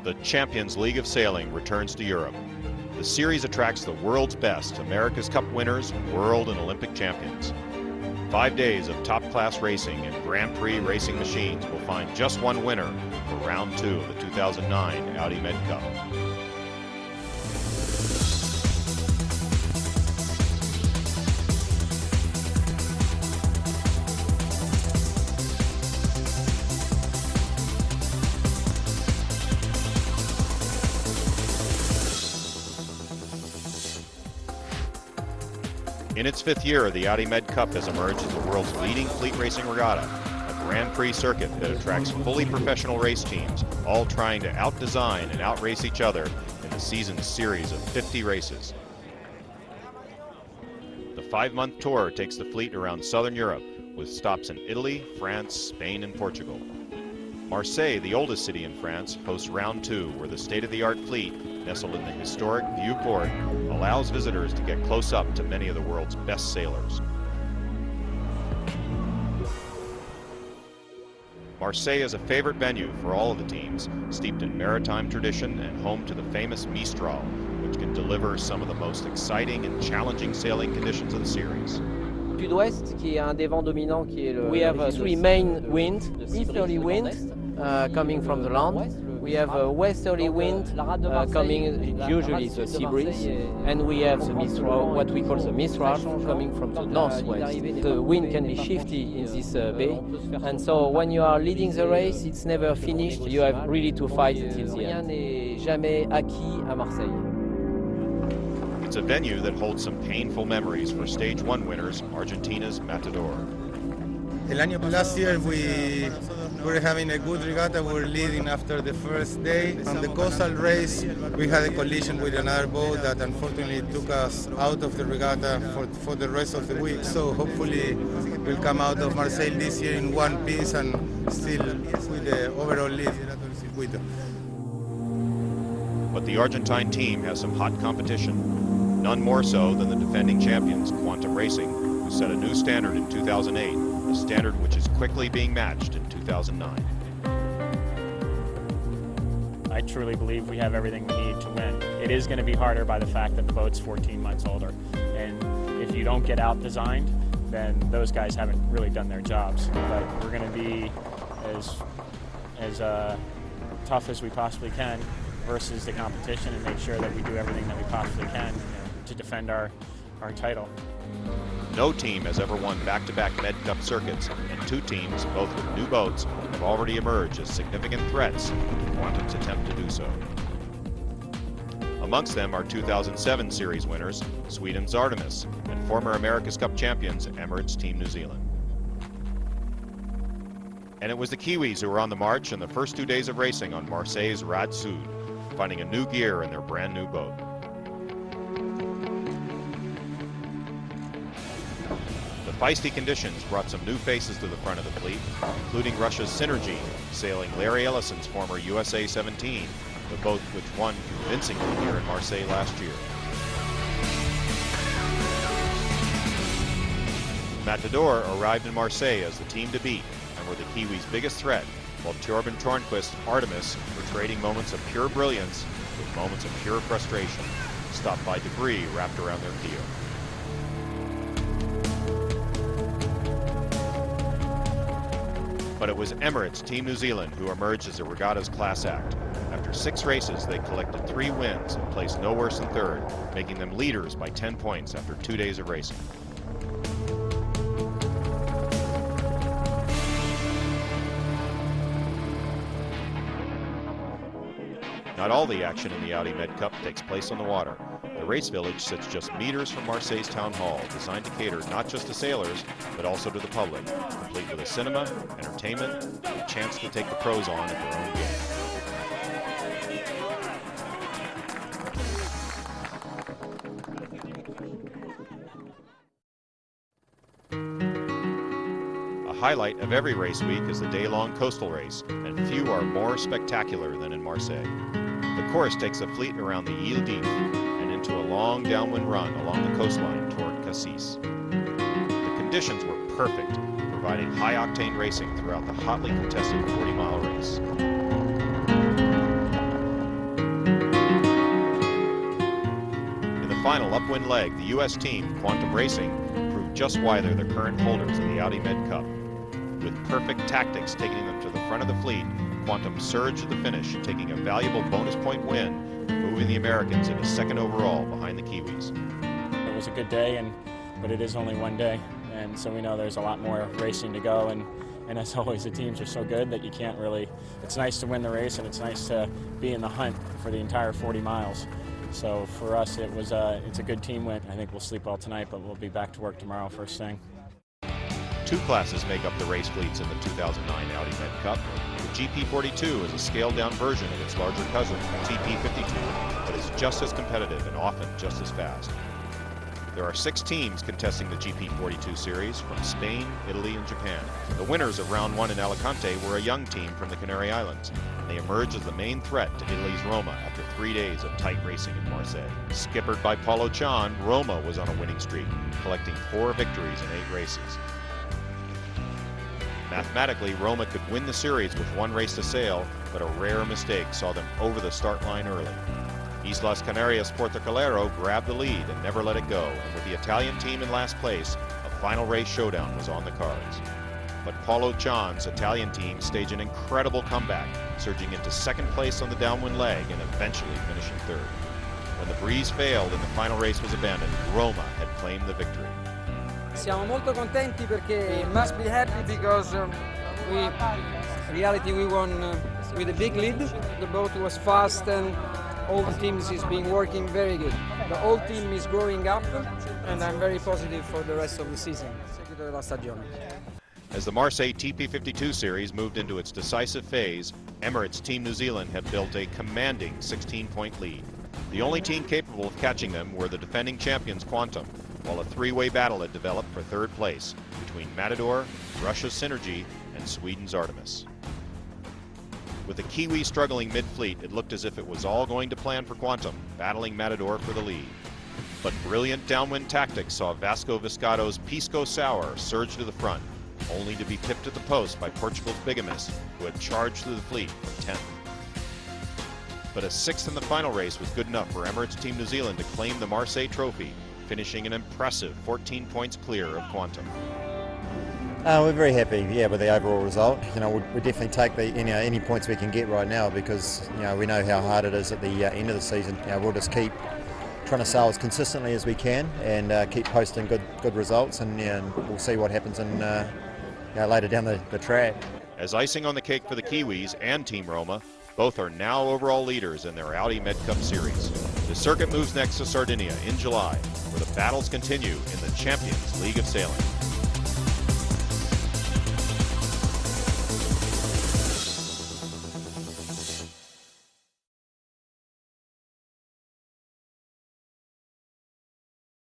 The Champions League of Sailing returns to Europe. The series attracts the world's best, America's Cup winners, world and Olympic champions. 5 days of top-class racing and Grand Prix racing machines will find just one winner for round 2 of the 2009 Audi MedCup. In its 5th year, the Audi MedCup has emerged as the world's leading fleet racing regatta, a Grand Prix circuit that attracts fully professional race teams, all trying to outdesign and outrace each other in the season's series of 50 races. The 5-month tour takes the fleet around southern Europe, with stops in Italy, France, Spain, and Portugal. Marseille, the oldest city in France, hosts round 2, where the state-of-the-art fleet, nestled in the historic Vieux Port, allows visitors to get close up to many of the world's best sailors. Marseille is a favorite venue for all of the teams, steeped in maritime tradition and home to the famous Mistral, which can deliver some of the most exciting and challenging sailing conditions of the series. Sud-ouest, qui est un des vents dominants, qui est le... We have 3 main winds: easterly wind coming from the land. We have a westerly wind coming, usually the sea breeze, and we have the Mistral, what we call the Mistral, coming from the northwest. The wind can be shifty in this bay, and so when you are leading the race, it's never finished. You have really to fight until the end. Rien n'est jamais acquis à Marseille. It's a venue that holds some painful memories for Stage 1 winners, Argentina's Matador. Last year we were having a good regatta. We were leading after the first day. On the coastal race, we had a collision with another boat that unfortunately took us out of the regatta for the rest of the week. So hopefully we'll come out of Marseille this year in one piece and still with the overall lead del circuito. But the Argentine team has some hot competition, none more so than the defending champions, Quantum Racing, who set a new standard in 2008, a standard which is quickly being matched in 2009. I truly believe we have everything we need to win. It is going to be harder by the fact that the boat's 14 months older. And if you don't get out-designed, then those guys haven't really done their jobs. But we're going to be as tough as we possibly can versus the competition and make sure that we do everything that we possibly can, to defend our title. No team has ever won back-to-back MedCup circuits, and 2 teams, both with new boats, have already emerged as significant threats to Quantum's attempt to do so. Amongst them are 2007 series winners, Sweden's Artemis, and former America's Cup champions, Emirates Team New Zealand. And it was the Kiwis who were on the march in the first 2 days of racing on Marseille's Rad Sud, finding a new gear in their brand new boat. The feisty conditions brought some new faces to the front of the fleet, including Russia's Synergy, sailing Larry Ellison's former USA 17, the boat which won convincingly here in Marseille last year. Matador arrived in Marseille as the team to beat and were the Kiwis' biggest threat, while Torben Tornquist's Artemis were trading moments of pure brilliance with moments of pure frustration, stopped by debris wrapped around their keel. But it was Emirates Team New Zealand who emerged as the regatta's class act. After 6 races, they collected 3 wins and placed no worse than 3rd, making them leaders by 10 points after 2 days of racing. Not all the action in the Audi MedCup takes place on the water. The race village sits just meters from Marseille's town hall, designed to cater not just to sailors, but also to the public, complete with a cinema, entertainment, and a chance to take the pros on at their own game. A highlight of every race week is the day-long coastal race, and few are more spectacular than in Marseille. The course takes the fleet around the Ile d'If and into a long downwind run along the coastline toward Cassis. The conditions were perfect, providing high-octane racing throughout the hotly contested 40-mile race. final upwind leg, the U.S. team, Quantum Racing, proved just why they're the current holders of the Audi MedCup. With perfect tactics taking them to the front of the fleet, Quantum surged to the finish, taking a valuable bonus point win, moving the Americans into second overall behind the Kiwis. It was a good day, but it is only one day, and so we know there's a lot more racing to go, and as always, the teams are so good that you can't really, it's nice to win the race and it's nice to be in the hunt for the entire 40 miles. So for us, it's a good team win. I think we'll sleep well tonight, but we'll be back to work tomorrow first thing. Two classes make up the race fleets in the 2009 Audi MedCup. The GP42 is a scaled-down version of its larger cousin, the TP52, but is just as competitive and often just as fast. There are 6 teams contesting the GP42 series from Spain, Italy, and Japan. The winners of round 1 in Alicante were a young team from the Canary Islands, and they emerged as the main threat to Italy's Roma after 3 days of tight racing in Marseille. Skippered by Paulo Chan, Roma was on a winning streak, collecting 4 victories in 8 races. Mathematically, Roma could win the series with 1 race to sail, but a rare mistake saw them over the start line early. Islas Canarias Portocalero grabbed the lead and never let it go, and with the Italian team in last place, a final race showdown was on the cards. But Paulo Chan's Italian team staged an incredible comeback, surging into second place on the downwind leg and eventually finishing third. When the breeze failed and the final race was abandoned, Roma had claimed the victory. Siamo molto contenti perché must be happy because in reality we won with a big lead. The boat was fast and all the teams is been working very good. The whole team is growing up and I'm very positive for the rest of the season. As the Marseille TP52 series moved into its decisive phase, Emirates Team New Zealand had built a commanding 16-point lead. The only team capable of catching them were the defending champions Quantum, while a 3-way battle had developed for third place between Matador, Russia's Synergy, and Sweden's Artemis. With the Kiwi struggling mid-fleet, it looked as if it was all going to plan for Quantum, battling Matador for the lead. But brilliant downwind tactics saw Vasco Viscado's Pisco Sour surge to the front, only to be tipped at the post by Portugal's Bigamist, who had charged through the fleet for 10th. But a 6th in the final race was good enough for Emirates Team New Zealand to claim the Marseille trophy, finishing an impressive 14 points clear of Quantum. We're very happy, with the overall result. We definitely take any points we can get right now because we know how hard it is at the end of the season. We'll just keep trying to sail as consistently as we can and keep posting good results, and we'll see what happens in later down the track. As icing on the cake for the Kiwis and Team Roma, both are now overall leaders in their Audi MedCup series. The circuit moves next to Sardinia in July, where the battles continue in the Champions League of Sailing.